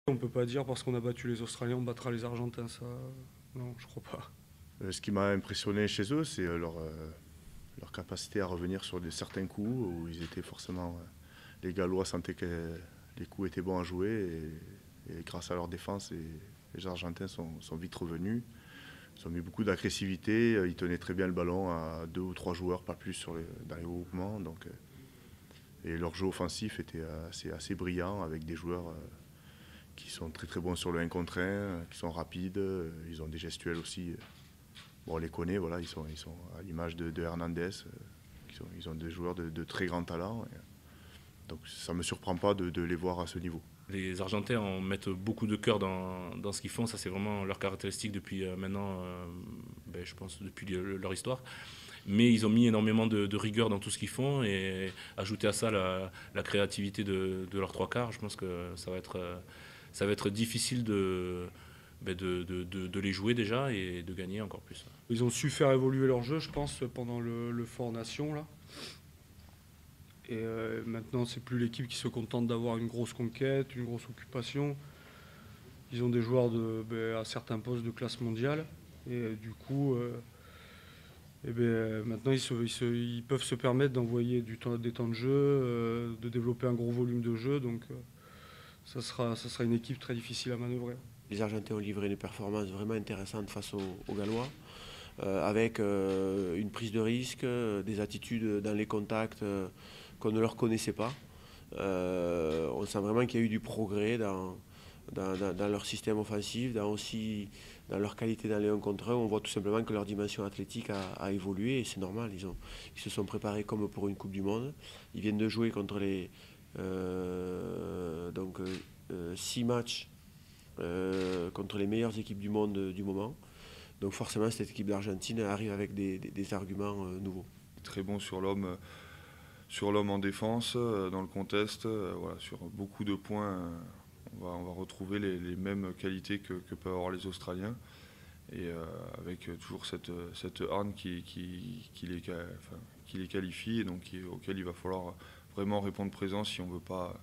On ne peut pas dire parce qu'on a battu les Australiens, on battra les Argentins, ça, non, je crois pas. Ce qui m'a impressionné chez eux, c'est leur capacité à revenir sur certains coups où ils étaient forcément. Les Gallois sentaient que les coups étaient bons à jouer et grâce à leur défense, les Argentins sont vite revenus. Ils ont mis beaucoup d'agressivité, ils tenaient très bien le ballon à 2 ou 3 joueurs, pas plus dans les groupements. Donc, et leur jeu offensif était assez brillant avec des joueurs qui sont très très bons sur le 1 contre 1, qui sont rapides, ils ont des gestuels aussi. Bon, on les connaît, voilà, ils sont à l'image de Hernandez, ils ont des joueurs de très grand talent. Donc ça ne me surprend pas de les voir à ce niveau. Les Argentins en mettent beaucoup de cœur dans ce qu'ils font, ça c'est vraiment leur caractéristique depuis maintenant, je pense depuis leur histoire. Mais ils ont mis énormément de rigueur dans tout ce qu'ils font et ajouter à ça la créativité de leurs trois quarts, je pense que ça va être difficile de les jouer déjà et de gagner encore plus. Ils ont su faire évoluer leur jeu, je pense, pendant le Fort Nation, là. Et maintenant, c'est plus l'équipe qui se contente d'avoir une grosse conquête, une grosse occupation. Ils ont des joueurs à certains postes de classe mondiale. Et du coup, maintenant, ils peuvent se permettre d'envoyer des temps de jeu, de développer un gros volume de jeu. Donc, ça sera une équipe très difficile à manœuvrer. Les Argentins ont livré des performances vraiment intéressantes face aux Gallois, avec une prise de risque, des attitudes dans les contacts qu'on ne leur connaissait pas. On sent vraiment qu'il y a eu du progrès dans leur système offensif, aussi dans leur qualité dans les 1 contre 1. On voit tout simplement que leur dimension athlétique a évolué et c'est normal. Ils se sont préparés comme pour une Coupe du Monde. Ils viennent de jouer contre 6 matchs contre les meilleures équipes du monde du moment. Donc forcément, cette équipe d'Argentine arrive avec des arguments nouveaux. Très bon sur l'homme en défense, dans le contest, voilà, sur beaucoup de points, on va retrouver les mêmes qualités que peuvent avoir les Australiens, et avec toujours cette hargne qui les qualifie, et donc auquel il va falloir vraiment répondre présent si on veut pas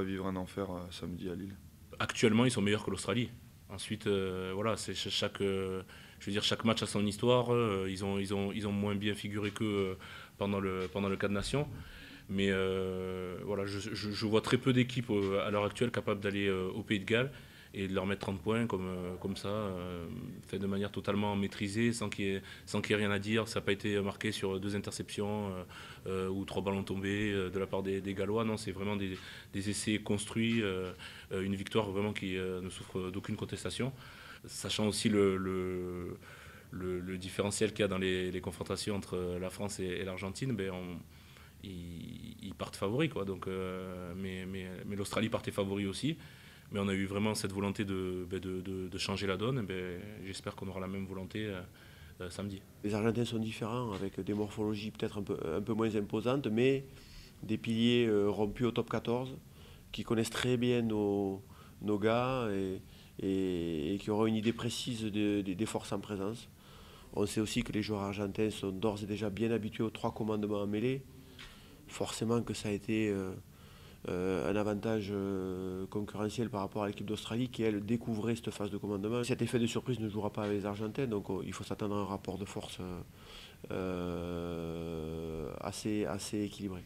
vivre un enfer samedi à Lille. Actuellement, ils sont meilleurs que l'Australie. Ensuite, voilà, c'est chaque match a son histoire. Ils ont moins bien figuré qu'eux pendant le Quatre Nations. Mais voilà, je vois très peu d'équipes à l'heure actuelle capables d'aller au Pays de Galles et de leur mettre 30 points comme ça, fait de manière totalement maîtrisée, sans qu'il y ait rien à dire. Ça n'a pas été marqué sur 2 interceptions ou 3 ballons tombés de la part des Gallois. Non, c'est vraiment des essais construits, une victoire vraiment qui ne souffre d'aucune contestation. Sachant aussi le différentiel qu'il y a dans les confrontations entre la France et l'Argentine, ils partent favoris, quoi. Donc, mais l'Australie partait favori aussi. Mais on a eu vraiment cette volonté de changer la donne. J'espère qu'on aura la même volonté samedi. Les Argentins sont différents, avec des morphologies peut-être un peu moins imposantes, mais des piliers rompus au top 14, qui connaissent très bien nos gars et qui auront une idée précise des forces en présence. On sait aussi que les joueurs argentins sont d'ores et déjà bien habitués aux 3 commandements en mêlée. Forcément que ça a été un avantage concurrentiel par rapport à l'équipe d'Australie qui, elle, découvrait cette phase de commandement. Cet effet de surprise ne jouera pas avec les Argentins, donc il faut s'attendre à un rapport de force assez équilibré.